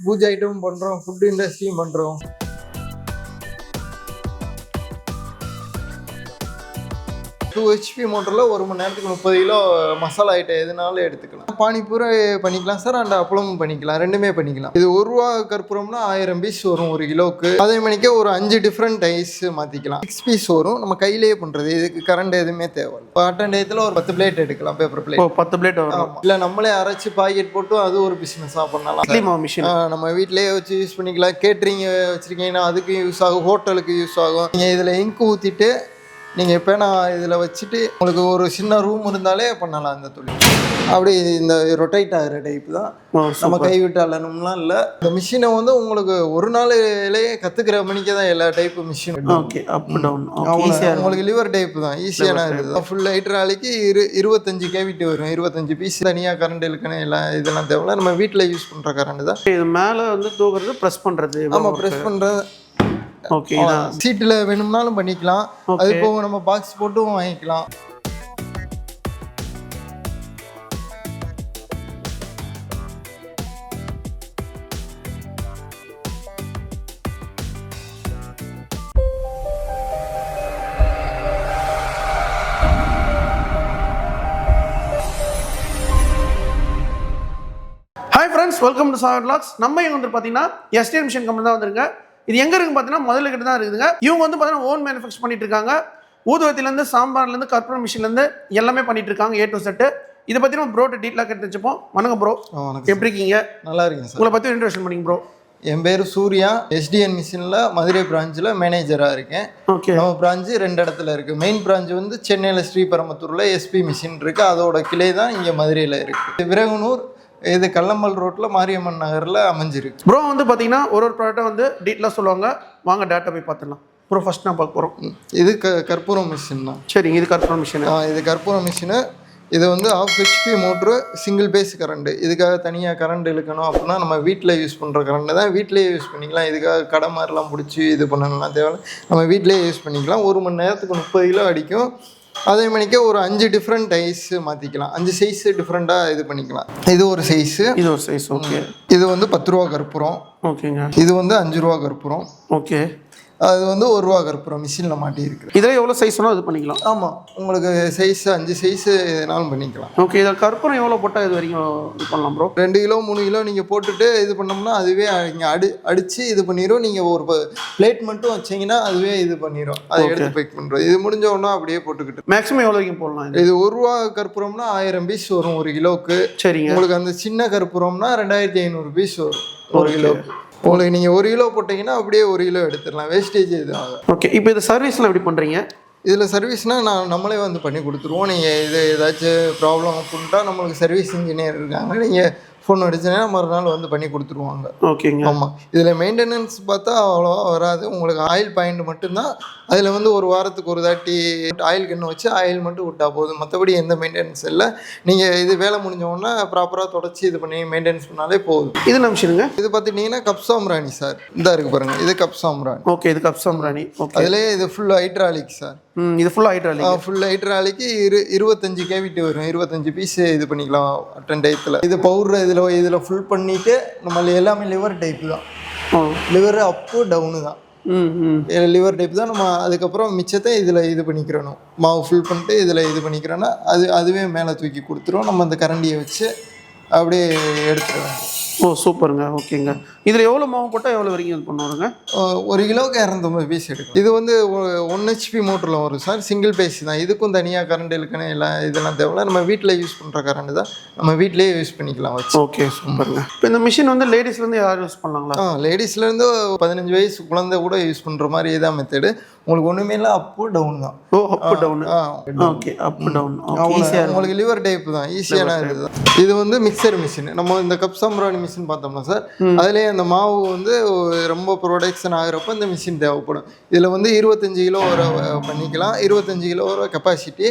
பூஜை ஐட்டமும் பண்றோம், ஃபுட் இண்டஸ்ட்ரியும் பண்றோம். 2 HP மோட்டரில் 1 மணி நேரத்துக்கு 30 கிலோ மசாலா ஐட்டம் எதுனாலும் எடுத்துக்கலாம். பானிபூரி பண்ணிக்கலாம் சார், அண்ட் அப்பளமும் பண்ணிக்கலாம், ரெண்டுமே பண்ணிக்கலாம். இது 1 ரூபா கற்பூரம்னா 1000 பீஸ் வரும் 1 கிலோவுக்கு. அதே மணிக்கே ஒரு 5 டிஃப்ரெண்ட் ஐஸ் மாற்றிக்கலாம். 6 பீஸ் வரும், நம்ம கையிலேயே பண்ணுறது. இதுக்கு கரண்ட் எதுவுமே தேவை. அட்டன் டயத்தில் ஒரு 10 பிளேட் எடுக்கலாம், பேப்பர் பிளேட். 10 பிளேட் வரும். இல்லை நம்மளே அரைச்சி பாக்கெட் போட்டு அது ஒரு பிஸ்னஸாக பண்ணலாம். மிஷின் நம்ம வீட்டிலேயே வச்சு யூஸ் பண்ணிக்கலாம். கேட்ரிங் வச்சுருக்கீங்கன்னா அதுக்கு யூஸ் ஆகும், ஹோட்டலுக்கு யூஸ் ஆகும். நீங்கள் இதில் இங்க் ஊற்றிட்டு நீங்கள் இப்போ நான் இதில் வச்சுட்டு உங்களுக்கு ஒரு சின்ன ரூம் இருந்தாலே பண்ணலாம் இந்த தொழில். அப்படி இந்த ரொட்டேட் ஆகிற டைப் தான். நம்ம கைவிட்டு அல்லணும்லாம் இல்லை. இந்த மிஷினை வந்து உங்களுக்கு ஒரு நாள்லேயே கற்றுக்கிற மணிக்கே தான் எல்லா type machine. Okay, up down உங்களுக்கு லிவர் டைப் தான், ஈஸியான இது. ஃபுல் ஹைட்ராலிக்கு 25 கேவிட்டி வரும். 25 பீஸ். தனியாக கரண்ட் இழுக்கணும் எல்லாம் இதெல்லாம் தேவையில்ல. நம்ம வீட்டில் யூஸ் பண்ணுற கரண்ட் தான். இது மேலே வந்து தூக்குறது, ப்ரெஸ் பண்ணுறது. ஆமாம், ப்ரெஸ் பண்ணுறது. ஓகே, சீட்டில் வேணும்னாலும் பண்ணிக்கலாம். அது போக நம்ம பாக்ஸ் போட்டும் வாங்கிக்கலாம். Hi friends, welcome to Sagar vlogs. நம்ம இங்கே வந்து பார்த்தீங்கன்னா எஸ்டிஎம் மிஷின் கம்பெனி தான் வந்துருங்க. இது எங்கே இருக்குன்னு பார்த்தீங்கன்னா முதல்ல கிட்ட தான் இருக்குதுங்க. இவங்க வந்து பார்த்தீங்கன்னா ஓன் மேனுஃபேக்சர் பண்ணிட்டு இருக்காங்க. ஊதுவத்திலேருந்து, சாம்பார்லேருந்து, கற்பூரம் மிஷின்லேருந்து எல்லாமே பண்ணிட்டு இருக்காங்க, A to Z. இதை பற்றி நம்ம ப்ரோட்ட டீட்டெயிலாக கேட்டு வச்சுப்போம். வணக்கம் ப்ரோ, எப்படி இருக்கீங்க? நல்லா இருக்கீங்க சார். உங்களை பற்றி இன்ட்ரோடக்ஷன் பண்ணிங்க ப்ரோ. என் பேர் சூர்யா. SDN மிஷினில் மதுரை பிரான்ச்சில் மேனேஜராக இருக்கேன். ஓகே. நம்ம பிரான்ச்சு 2 இடத்துல இருக்குது. மெயின் பிரான்ச் வந்து சென்னையில் ஸ்ரீபெரும்புத்தூரில் SP மிஷின் இருக்குது. அதோட கிளை தான் இங்கே மதுரையில் இருக்குது. விரகனூர் இது கல்லம்பல் ரோட்டில் மாரியம்மன் நகரில் அமைஞ்சிருக்கு. ப்ரோ வந்து பார்த்தீங்கன்னா ஒரு ப்ராடக்ட்டை வந்து டீட்டெயிலாக சொல்லுவாங்க. வாங்க டேட்டா போய் பார்த்துடலாம். ப்ரோ ஃபஸ்ட் நான் பார்க்க போகிறோம். இது கற்பூரம் மிஷின் தான். சரிங்க, இது கற்பூரம் மிஷின். இது கற்பூரம் மிஷினு. இது வந்து 1/2 HP motor, single phase current. இதுக்காக தனியாக கரண்ட் இழுக்கணும் அப்படின்னா நம்ம வீட்டில் யூஸ் பண்ணுற கரண்ட்டு தான். வீட்டிலேயே யூஸ் பண்ணிக்கலாம். இதுக்காக கடை மாதிரிலாம் பிடிச்சி இது பண்ணணும்லாம் தேவை. நம்ம வீட்டிலேயே யூஸ் பண்ணிக்கலாம். 1 மணி நேரத்துக்கு 30 கிலோ அடிக்கும். அதே மணிக்கே ஒரு 5 டிஃப்ரெண்ட் ஐஸ் மாற்றிக்கலாம். 5 சைஸ் டிஃப்ரெண்ட்டாக இது பண்ணிக்கலாம். இது ஒரு சைஸு. இது ஒரு சைஸ். ஓகே. இது வந்து 10 ரூபா கற்பூரம். ஓகேங்க. இது வந்து 5 ரூபா கற்பூரம். ஓகே. அது வந்து 1 ரூபா கற்பூரம் மிஷினில் மாட்டியிருக்கு. இதில் எவ்வளோ சைஸ் வேணும் அது பண்ணிக்கலாம்? ஆமாம், உங்களுக்கு சைஸ் 5 சைஸு எதுனாலும் பண்ணிக்கலாம். ஓகே. இதில் கற்பூரம் எவ்வளோ போட்டால் இது வரைக்கும் இது பண்ணலாம் ப்ரோ? 2 கிலோ 3 கிலோ நீங்கள் போட்டுட்டு இது பண்ணோம்னா அதுவே இங்கே அடித்து இது பண்ணிடும். நீங்கள் ஒரு பிளேட் மட்டும் வச்சிங்கன்னா அதுவே இது பண்ணிடும். அதை எடுத்து பேக் பண்ணுறது. இது முடிஞ்ச உடனே அப்படியே போட்டுக்கிட்டு மேக்ஸிமம் எவ்வளோ வரைக்கும் போடலாம்? இது 1 ரூபா கற்பூரம்னா 1000 பீஸ் வரும் 1 கிலோவுக்கு. சரிங்க. உங்களுக்கு அந்த சின்ன கற்பூரம்னா 2500 பீஸ் வரும் 1 கிலோவுக்கு. உங்களுக்கு நீங்கள் 1 கிலோ போட்டிங்கன்னா அப்படியே 1 கிலோ எடுத்துடலாம். வேஸ்டேஜ் இது ஆகும். ஓகே. இப்போ இது சர்வீஸ்லாம் எப்படி பண்ணுறீங்க? இதில் சர்வீஸ்னால் நம்மளே வந்து பண்ணி கொடுத்துருவோம். நீங்கள் இது ஏதாச்சும் ப்ராப்ளம் அப்படின்ட்டா நம்மளுக்கு சர்வீஸ் இன்ஜினியர் இருக்காங்க. நீங்கள் ஃபோன் அடிச்சுன்னா மறுநாள் வந்து பண்ணி கொடுத்துருவாங்க. ஓகேங்க. ஆமாம். இதில் மெயின்டெனன்ஸ் பார்த்தா அவ்வளோவா வராது. உங்களுக்கு ஆயில் பாயிண்ட் மட்டும்தான். அதில் வந்து ஒரு வாரத்துக்கு ஒரு தாட்டி ஆயில் கன்று வச்சு ஆயில் மட்டும் விட்டால் போதும். மற்றபடி எந்த மெயின்டெனன்ஸ் இல்லை. நீங்கள் இது வேலை முடிஞ்சோன்னா ப்ராப்பராக தொடச்சி இது பண்ணி மெயின்டெனன்ஸ் பண்ணாலே போதும். இது நம்ம மிஷினுங்க. இது பார்த்துட்டிங்கன்னா கப் சாம்ராணி சார். இந்த இருக்குது பாருங்கள், இது கப் சாம்ராணி. ஓகே. இது கப் சாம்ராணி. ஓகே. அதிலே இது ஃபுல் ஹைட்ராலிக் சார். இது full hydraulic. Full hydraulic 25 cavity வரும். 25 பீஸ் இது பண்ணிக்கலாம் அட்டன் டயத்தில். இது பவுடர் இதில் ஃபுல் பண்ணிவிட்டு நம்ம எல்லாமே லிவர் டைப்பு தான். லிவர் அப்பு டவுனு தான். லிவர் டைப் தான். நம்ம அதுக்கப்புறம் மிச்சத்தை இதில் இது பண்ணிக்கிறணும். மாவு ஃபுல் பண்ணிட்டு இதில் இது பண்ணிக்கிறோன்னா அதுவே மேலே தூக்கி கொடுத்துரும். நம்ம அந்த கரண்டியை வச்சு அப்படியே எடுத்துருவேன். ஓ சூப்பருங்க. ஓகேங்க. இதில் எவ்வளோ மாவு போட்டால் எவ்வளோ வரைக்கும் இது பண்ணுவாங்க? 1 கிலோவுக்கு 250 பீஸ் எடுக்கும். இது வந்து 1 HP மோட்டரில் வரும் சார். சிங்கிள் பேஸ் தான். இதுக்கும் தனியாக கரண்ட் இழுக்கணும் எல்லாம் இதெல்லாம் தேவையில்ல. நம்ம வீட்டில் யூஸ் பண்ணுற கரண்ட் தான். நம்ம வீட்டிலேயே யூஸ் பண்ணிக்கலாம் வச்சு. ஓகே சூப்பருங்க. இப்போ இந்த மிஷின் வந்து லேடிஸ்லேருந்து யாரும் யூஸ் பண்ணலாங்களா? லேடிஸ்லேருந்து 15 வயசு குழந்தை கூட யூஸ் பண்ணுற மாதிரி இதான் மெத்தடு. உங்களுக்கு ஒன்றுமே இல்லை, அப்பு டவுன் தான். ஓ அப்பு டவுன். ஓகே. அப்பு டவுன். உங்களுக்கு லிவர் டைப் தான். ஈஸியான இதுதான். இது வந்து மிக்சர் மிஷின். நம்ம இந்த கப் சாம்ராணி மிஷின் பார்த்தோம்னா சார், அதுலேயே அந்த மாவு வந்து ரொம்ப ப்ரொடக்ஷன் ஆகிறப்ப இந்த மிஷின் தேவைப்படும். இதில் வந்து 25 கிலோ வரை பண்ணிக்கலாம். 25 கிலோ வரை கெப்பாசிட்டி.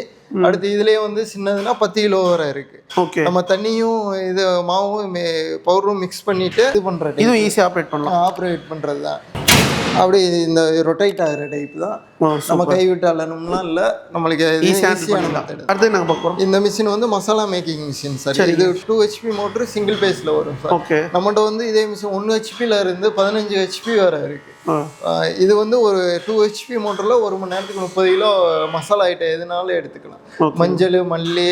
அடுத்து இதுலேயே வந்து சின்னதுன்னா 10 கிலோ வரை இருக்குது. ஓகே. நம்ம தண்ணியும் இது மாவும் பவுடரும் மிக்ஸ் பண்ணிவிட்டு இது பண்ணுறது. இதுவும் ஈஸியாக ஆப்ரேட் பண்ணலாம். ஆப்ரேட் பண்ணுறது தான். அப்படி இந்த ரொட்டேட் ஆகிற டைப் தான். நம்ம கைவிட்டு அள்ளணும்னா இல்லை, நம்மளுக்கு ஈஸியான மெத்தட். அடுத்து நாங்கள் பார்க்குறோம். இந்த மிஷின் வந்து மசாலா மேக்கிங் மிஷின் சார். இது 2 HP மோட்டர் சிங்கிள் பேஸில் வரும் சார். ஓகே. நம்மகிட்ட வந்து இதே மிஷின் 1 HPல இருந்து 15 HP வரை இருக்கு. இது வந்து ஒரு 2 HP மோட்டரில் 1 மணி நேரத்துக்கு 30 கிலோ மசாலா ஐட்டம் எதுனாலும் எடுத்துக்கலாம். மஞ்சள், மல்லி,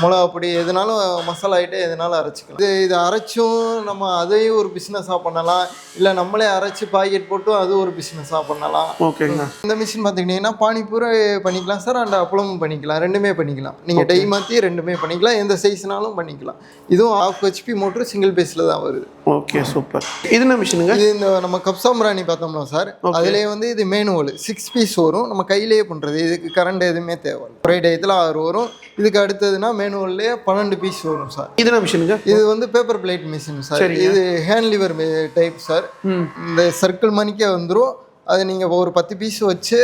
மிளகா பொடி எதுனாலும் மசாலா ஐட்டம் எதுனாலும் அரைச்சிக்கலாம். இது அரைச்சும் நம்ம அதையும் ஒரு பிஸ்னஸாக பண்ணலாம், இல்லை நம்மளே அரைச்சி பாக்கெட் போட்டும் அது ஒரு பிஸ்னஸாக பண்ணலாம். ஓகேங்க. இந்த மிஷின் பார்த்துக்கிட்டிங்கன்னா பானிபூரி பண்ணிக்கலாம் சார், அண்ட் அப்பளமும் பண்ணிக்கலாம், ரெண்டுமே பண்ணிக்கலாம். நீங்கள் டை மாற்றி ரெண்டுமே பண்ணிக்கலாம், எந்த சைஸ்னாலும் பண்ணிக்கலாம். இதுவும் 1/2 HP மோட்டர் சிங்கிள் பேஸில் தான் வருது. Okay, super. இது என்ன மிஷினுங்க? இது இந்த நம்ம கப்சாம்பிராணி பார்த்தோம்னா சார், அதுலேயே வந்து இது மேனுவல் 6 பீஸ் வரும். நம்ம கையிலேயே பண்ணுறது, இதுக்கு கரண்ட் எதுவுமே தேவை. ஒரே டயத்தில் 6 வரும். இதுக்கு அடுத்ததுன்னா மேனுவல்லே 12 பீஸ் வரும் சார். இது என்ன மிஷினுங்க? இது வந்து பேப்பர் பிளேட் மிஷின் சார். இது ஹேண்ட் லிவர் டைப் சார். இந்த சர்க்கிள் மணிக்கே வந்துடும். அது நீங்கள் ஒரு 10 பீஸ் வச்சு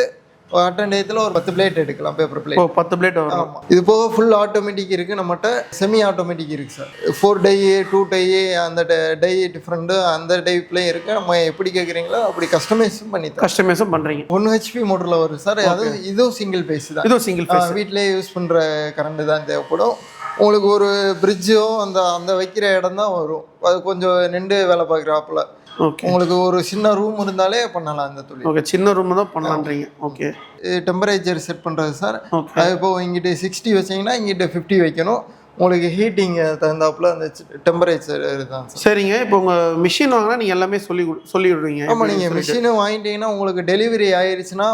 அட்டண்டயத்தில் ஒரு 10 பிளேட் எடுக்கலாம், பேப்பர் பிளேட். 10 பிளேட் வரும். ஆமாம். இது போக ஃபுல் ஆட்டோமேட்டிக் இருக்குது, நம்மகிட்ட செமி ஆட்டோமேட்டிக் இருக்குது சார். 4 டை 2 டை அந்த டை டிஃப்ரெண்ட்டு அந்த டைப்லேயும் இருக்குது. நம்ம எப்படி கேட்குறீங்களோ அப்படி கஸ்டமைஸும் பண்ணி கஸ்டமைஸும் பண்ணுறீங்க. 1 HP மோட்டரில் வரும் சார். அதுவும் இதுவும் சிங்கிள் பேஸ் தான். இதுவும் சிங்கிள் பேஸ். வீட்டிலேயே யூஸ் பண்ணுற கரண்ட் தான் தேவைப்படும். உங்களுக்கு ஒரு பிரிட்ஜோ அந்த வைக்கிற இடம் தான் வரும். அது கொஞ்சம் நின்று வேலை பார்க்குறாப்புல. உங்களுக்கு ஒரு சின்ன ரூம் இருந்தாலே பண்ணலாம் அந்த தொழில். ஓகே, சின்ன ரூம் தான் பண்ணலான்றீங்க. ஓகே. டெம்பரேச்சர் செட் பண்ணுறது சார். அது இப்போ இங்கிட்ட 60 வச்சிங்கன்னா இங்கிட்ட 50 வைக்கணும். உங்களுக்கு ஹீட்டிங் தகுந்தாப்புல அந்த டெம்பரேச்சர் தான். சரிங்க. இப்போ உங்கள் மிஷின் வாங்கினா நீங்கள் எல்லாமே சொல்லி விடுவீங்க. ஆமாம், நீங்கள் மிஷினை வாங்கிட்டீங்கன்னா உங்களுக்கு டெலிவரி ஆயிடுச்சுன்னா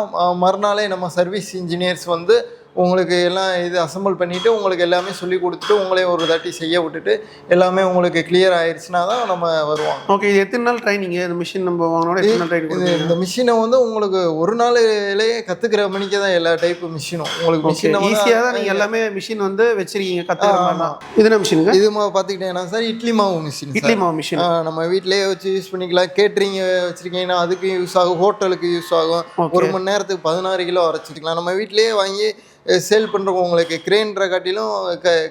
மறுநாளே நம்ம சர்வீஸ் இன்ஜினியர்ஸ் வந்து உங்களுக்கு எல்லாம் இது அசம்பிள் பண்ணிவிட்டு உங்களுக்கு எல்லாமே சொல்லி கொடுத்துட்டு உங்களே ஒரு தாட்டி செய்ய விட்டுட்டு எல்லாமே உங்களுக்கு கிளியர் ஆயிடுச்சுன்னா தான் நம்ம வருவோம். ஓகே. இது எத்தனை நாள் ட்ரைனிங்? இந்த மிஷின் நம்ம வாங்கினோட எத்தனை நாள் ட்ரைனிங்? இந்த மிஷினை வந்து உங்களுக்கு ஒரு நாள்லேயே கற்றுக்கிற மணிக்கு தான் எல்லா டைப்பு மிஷினும் உங்களுக்கு மிஷினை ஈஸியாக தான் நீங்கள் எல்லாமே மிஷின் வந்து வச்சிருக்கீங்க, கற்றுக்கிற மாதிரி தான். இது என்ன மிஷினுங்க? இது பார்த்துக்கிட்டேன்னா சார் இட்லி மாவு மிஷின். இட்லி மாவு மிஷின் நம்ம வீட்டிலேயே வச்சு யூஸ் பண்ணிக்கலாம். கேட்ரிங் வச்சுருக்கீங்கன்னா அதுக்கு யூஸ் ஆகும், ஹோட்டலுக்கு யூஸ் ஆகும். 1 மணி நேரத்துக்கு 16 கிலோ அரைச்சிக்கலாம். நம்ம வீட்டிலேயே வாங்கி சேல் பண்ணுறவங்க உங்களுக்கு கிரேன்ற காட்டிலும்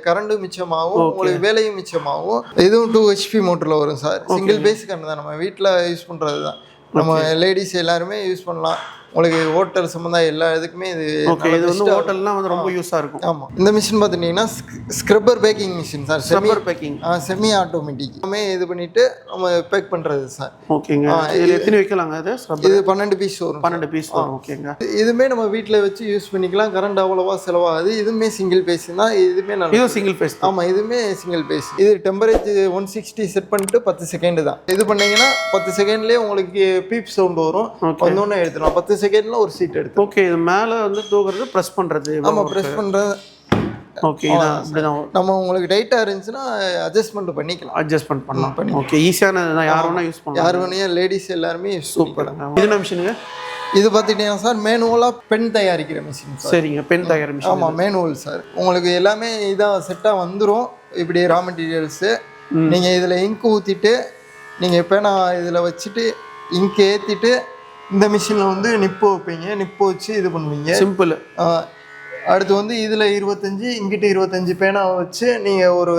கரண்டும் மிச்சமாகும், உங்களுக்கு வேலையும் மிச்சமாகும். இதுவும் 2 HP மோட்டரில் வரும் சார். சிங்கிள் பேஸ் கரண்ட் தான். நம்ம வீட்டில் யூஸ் பண்ணுறது தான். நம்ம லேடிஸ் எல்லாருமே யூஸ் பண்ணலாம். உங்களுக்கு ஹோட்டல் சம்மந்தம் எல்லா இதுக்குமே இது வந்து ஹோட்டல்லாம் வந்து ரொம்ப யூஸாக இருக்கும். ஆமாம். இந்த மிஷின் பார்த்துட்டிங்கன்னா scrubber packing machine sir. Scrubber packing semi automatic. எல்லாமே இது பண்ணிவிட்டு நம்ம பேக் பண்ணுறது சார். ஓகேங்க. இதில் எத்தனை வைக்கலாங்க? இது 12 பீஸ் வரும். 12 பீஸ் வரும். ஓகேங்க. இதுவுமே நம்ம வீட்டில் வச்சு யூஸ் பண்ணிக்கலாம். கரண்ட் அவ்வளோவா செலவாகுது. இதுவுமே சிங்கிள் பேஸ் தான். இதுவுமே நல்லா. இதுவும் சிங்கிள் பேஸ். ஆமாம், இதுவுமே சிங்கிள் பேஸ். இது டெம்பரேச்சர் 160 செட் பண்ணிட்டு 10 செகண்ட் தான். இது பண்ணீங்கன்னா 10 செகண்ட்லேயே உங்களுக்கு பீப் சவுண்ட் வரும். வந்தோடனே எடுத்துடலாம். 10 செகண்ட்ல ஒரு சீட் எடுத்து. ஓகே. இது மேலே வந்து தூக்குறது ப்ரெஸ் பண்ணுறது. ஆமாம், ப்ரெஸ் பண்ணுறது. ஓகே. இதான் அப்படிதான். நம்ம உங்களுக்கு டைட்டாக இருந்துச்சுன்னா அட்ஜஸ்ட்மெண்ட் பண்ணிக்கலாம். அட்ஜஸ்ட்மெண்ட் பண்ணலாம். ஓகே. ஈஸியானது. யார் வேணா யூஸ் பண்ணலாம். யார் வேணா, லேடிஸ் எல்லாருமே சூப்பர். இது என்ன மிஷினுங்க? இது பார்த்துக்கிட்டீங்கன்னா சார் மேனுவலாக பென் தயாரிக்கிற மிஷின். சரிங்க. பென் தயாரிக்கிற மிஷின். ஆமாம், மேனுவல் சார். உங்களுக்கு எல்லாமே இதாக செட்டாக வந்துடும். இப்படி ரா மெட்டீரியல்ஸு நீங்கள் இதில் இங்க் ஊற்றிட்டு நீங்கள் பேனா இதில் வச்சுட்டு இங்க் ஏற்றிட்டு இந்த மிஷினில் வந்து நிப்பு வைப்பீங்க. நிப்பு வச்சு இது பண்ணுவீங்க. சிம்பிள். அடுத்து வந்து இதில் 25 இங்கிட்ட 25 பேனாவை வச்சு நீங்கள் ஒரு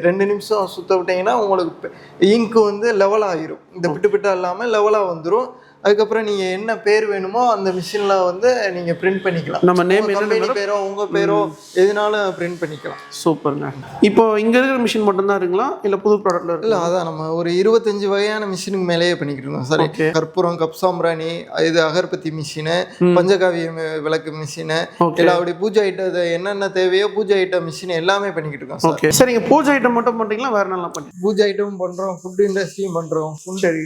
2 நிமிஷம் சுற்ற விட்டீங்கன்னா உங்களுக்கு இங்க்கு வந்து லெவல் ஆகிரும். இந்த பிட்டு பிட்டாக இல்லாமல் லெவலாக வந்துடும். அதுக்கப்புறம் நீங்கள் என்ன பேர் வேணுமோ அந்த மிஷினில் வந்து நீங்கள் பிரிண்ட் பண்ணிக்கலாம். நம்ம நேம் கம்பெனி பேரோ உங்கள் பேரோ எதுனாலும் பிரிண்ட் பண்ணிக்கலாம். சூப்பருங்க. இப்போ இங்கே இருக்கிற மிஷின் மட்டும்தான் இருக்குங்களா இல்லை புது ப்ராடக்ட்ல இருக்கு? இல்லை, அதான் நம்ம ஒரு 25 வகையான மிஷினுக்கு மேலேயே பண்ணிக்கிட்டு இருக்கோம் சார். கற்பூரம், கப்சாம்பிராணி, இது அகர்பத்தி மிஷினு, பஞ்சகாவிய விளக்கு மிஷினு, இல்லை அப்படி பூஜை ஐட்டம் என்னென்ன தேவையோ பூஜை ஐட்டம் மிஷின் எல்லாமே பண்ணிக்கிட்டு இருக்கோம் சார். ஓகே. சரிங்க. பூஜை ஐட்டம் மட்டும் பண்ணுறீங்களா வேறு நல்லா பண்ணுறீங்க? பூஜை ஐட்டமும் பண்ணுறோம், ஃபுட் இண்டஸ்ட்ரியும் பண்ணுறோம்.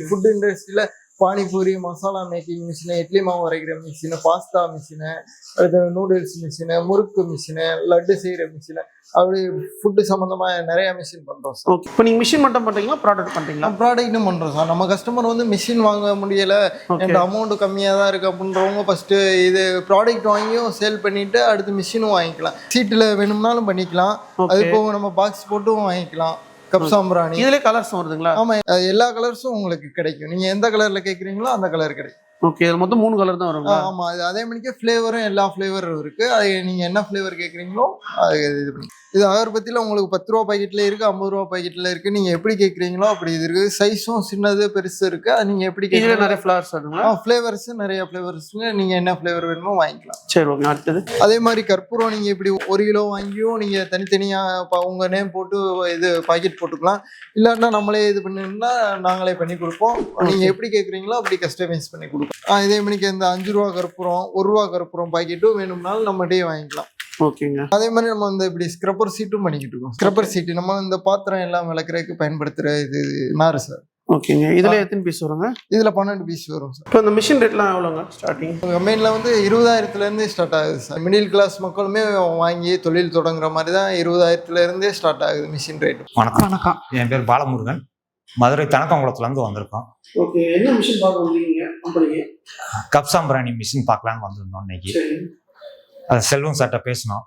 ஃபுட் இண்டஸ்ட்ரியில் பானிபூரி, மசாலா மேக்கிங் மிஷினு, இட்லி மாவு அரைக்கிற மிஷினு, பாஸ்தா மிஷினு, அடுத்து நூடுல்ஸ் மிஷினு, முறுக்கு மிஷினு, லட்டு செய்கிற மிஷினு, அப்படி ஃபுட்டு சம்மந்தமாக நிறைய மிஷின் பண்ணுறோம் சார். ஓகே. இப்போ நீங்கள் மிஷின் மட்டும் பண்ணுறீங்களா ப்ராடக்ட் பண்ணுறீங்களா? ப்ராடக்ட்டும் பண்ணுறோம் சார். நம்ம கஸ்டமர் வந்து மிஷின் வாங்க முடியலை, என் அமௌண்ட்டு கம்மியாக தான் இருக்குது அப்படின்றவங்க ஃபஸ்ட்டு இது ப்ராடக்ட் வாங்கியும் சேல் பண்ணிவிட்டு அடுத்து மிஷினும் வாங்கிக்கலாம். சீட்டில் வேணும்னாலும் பண்ணிக்கலாம். அது போக நம்ம பாக்ஸ் போட்டும் வாங்கிக்கலாம். கப்சாம்பிராணி இதுல கலர்ஸ் வருதுங்களா? ஆமா, எல்லா கலர்ஸும் உங்களுக்கு கிடைக்கும். நீங்க எந்த கலர்ல கேக்குறீங்களோ அந்த கலர் கிடைக்கும். ஓகே, இது மொத்தம் 3 கலர் தான் வருங்களா? ஆமாம், அது அதே மணிக்கே ஃப்ளேவரும் எல்லா ஃப்ளேவரும் இருக்குது. அது நீங்கள் என்ன ஃப்ளேவர் கேட்குறீங்களோ அது இது பண்ணி. இது அகர்பத்தியில் உங்களுக்கு 10 ரூபா பாக்கெட்டில் இருக்குது, 50 ரூபா பாக்கெட்டில் இருக்குது. நீங்கள் எப்படி கேட்குறீங்களோ அப்படி இது இருக்குது. சைஸும் சின்னது பெருசு இருக்குது. அது நீங்கள் எப்படி இதில் கேட்குறீங்க. நிறைய ஃப்ளவர்ஸ் வருங்களா? ஃப்ளேவர்ஸு நிறைய ஃப்ளேவர்ஸுங்க. நீங்கள் என்ன ஃப்ளேவர் வேணுமோ வாங்கிக்கலாம். சரி, ஓகே. அடுத்தது அதே மாதிரி கற்பூரம் நீங்கள் இப்படி 1 கிலோ வாங்கியும் நீங்கள் தனித்தனியாக இப்போ உங்கள் நேம் போட்டு இது பாக்கெட் போட்டுக்கலாம். இல்லாட்டினா நம்மளே இது பண்ணினா நாங்களே பண்ணி கொடுப்போம். நீங்கள் எப்படி கேட்குறீங்களோ அப்படி கஸ்டமைஸ் பண்ணி கொடுப்போம். இதே மணிக்கு இந்த 5 ரூபா கற்பூரம், 1 ரூபா கற்பூரம் பாக்கெட்டும் வேணும்னாலும் நம்மகிட்டே வாங்கிக்கலாம். ஓகேங்க. அதே மாதிரி நம்ம வந்து இப்படி ஸ்க்ரப்பர் சீட்டும் பண்ணிக்கிட்டு இருக்கோம். ஸ்க்ரப்பர் சீட்டு நம்ம இந்த பாத்திரம் எல்லாம் விளக்குறதுக்கு பயன்படுத்துகிற இது நார் சார். ஓகேங்க. இதில் எத்தனை பீஸ் வருங்க? இதில் 12 பீஸ் வரும் சார். இப்போ இந்த மிஷின் ரேட்லாம் எவ்வளோங்க ஸ்டார்டிங்? கம்பெனியில் வந்து 20,000 ஸ்டார்ட் ஆகுது சார். மிடில் கிளாஸ் மக்களுமே வாங்கி தொழில் தொடங்குற மாதிரி தான் 20,000 ஸ்டார்ட் ஆகுது மிஷின் ரேட். வணக்கம். என் பேர் பாலமுருகன். மதுரை தனக்கங்குளத்துலேருந்து வந்திருக்கோம். ஓகே, என்ன மிஷின் பார்க்க வந்தீங்க கம்பெனிக்கு? கப் சாம்பிராணி மிஷின் பார்க்கலான்னு வந்திருந்தோம் இன்னைக்கு. அது செல்வம் சார்ட்ட பேசினோம்.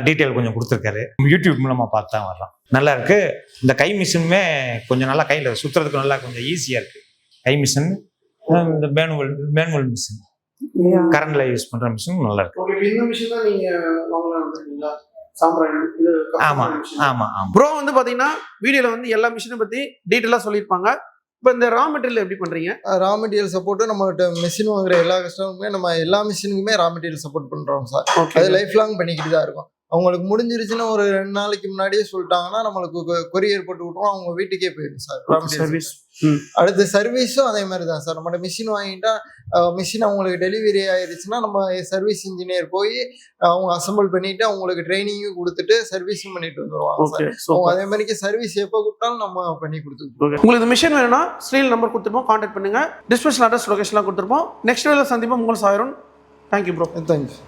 டீட்டெயில் கொஞ்சம் கொடுத்துருக்காரு. யூடியூப் மூலமாக பார்த்து தான் வர்றோம். நல்லா இருக்கு. இந்த கை மிஷினுமே கொஞ்சம் நல்லா கையில் சுற்றுறதுக்கு நல்லா கொஞ்சம் ஈஸியாக இருக்கு. கை மிஷின், இந்த மேனுவல் மிஷின், கரண்ட்ல யூஸ் பண்ணுற மிஷின் நல்லா இருக்கு. ஓகே, இந்த மிஷின் தான் நீங்கள் வாங்கலாம்ன்றீங்களா? சாம்பிராணி இது. ஆமாம் ஆமாம் ஆமாம். ப்ரோ வந்து பார்த்தீங்கன்னா வீடியோவில் வந்து எல்லா மிஷினை பற்றி டீட்டெயிலாக சொல்லியிருப்பாங்க. இப்போ இந்த ரா மெட்டீரியல் எப்படி பண்ணுறீங்க? ரா மெட்டீரியல் சப்போர்ட்டு நம்மகிட்ட மிஷின் வாங்குற எல்லா கஸ்டமருக்குமே நம்ம எல்லா மிஷினுக்குமே ரா மெட்டீரியல் சப்போர்ட் பண்ணுறோம் சார். அது லைஃப் லாங் பண்ணிக்கிட்டு தான் இருக்கும். அவங்களுக்கு முடிஞ்சிருச்சுன்னா ஒரு 2 நாளைக்கு முன்னாடியே சொல்லிட்டாங்கன்னா நம்மளுக்கு கொரியர் போட்டு விட்டுருவோம். அவங்க வீட்டுக்கே போயிடும் சார் சர்வீஸ். அடுத்த சர்வீஸும் அதே மாதிரி தான் சார். நம்மகிட்ட மிஷின் வாங்கிட்டா மிஷின் அவங்களுக்கு டெலிவரி ஆயிடுச்சுன்னா நம்ம சர்வீஸ் இன்ஜினியர் போய் அவங்க அசம்பிள் பண்ணிட்டு அவங்களுக்கு ட்ரைனிங்கும் கொடுத்துட்டு சர்வீஸும் பண்ணிட்டு வந்துடுவாங்க சார். அதே மாதிரிக்கு சர்வீஸ் எப்போ கூப்பிட்டாலும் நம்ம பண்ணி கொடுத்துருக்கோம். உங்களுக்கு இந்த மிஷின் வேணும்னா ஸ்க்ரீன் நம்பர் கொடுத்துருப்போம், கான்டாக்ட் பண்ணுங்க. டிஸ்கிரிப்ஷன் அட்ரஸ் லொகேஷன்லாம் கொடுத்துருப்போம். நெக்ஸ்ட் வீடியோவில் சந்திப்போம். உங்கள் சாயரன். Thank you bro. தேங்க்யூ.